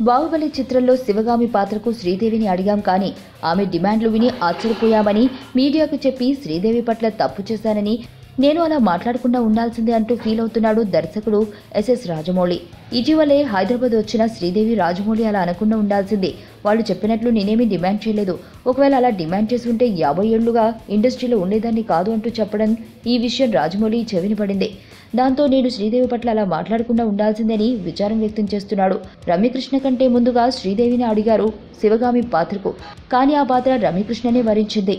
బాహుబలి చిత్రంలో శివగామి పాత్రకు శ్రీదేవిని అడిగాం కానీ ఆమె డిమాండ్లు విని ఆశ్చర్యపోయామని, మీడియాకు చెప్పి శ్రీదేవి పట్ల తప్పు చేశానని, నేను అలా మాట్లాడకుండా ఉండాల్సిందే అంటూ ఫీల్ అవుతున్నాడు దర్శకుడు ఎస్ఎస్ రాజమౌళి. ఇటీవలే హైదరాబాద్ వచ్చిన శ్రీదేవి రాజమౌళి అలా అనకుండా ఉండాల్సిందే, వాళ్ళు చెప్పినట్లు నేనేమీ డిమాండ్ చేయలేదు, ఒకవేళ అలా డిమాండ్ చేసి ఉంటే 50 ఏళ్లుగా ఇండస్ట్రీలో ఉండేదాన్ని కాదు అంటూ చెప్పడం ఈ విషయం రాజమౌళి చెవిని పడింది. దాంతో నేను శ్రీదేవి పట్ల అలా మాట్లాడకుండా ఉండాల్సిందని విచారం వ్యక్తం చేస్తున్నాడు. రమ్యకృష్ణ కంటే ముందుగా శ్రీదేవిని అడిగారు శివగామి పాత్రకు, కానీ ఆ పాత్ర రమ్యకృష్ణనే వరించింది.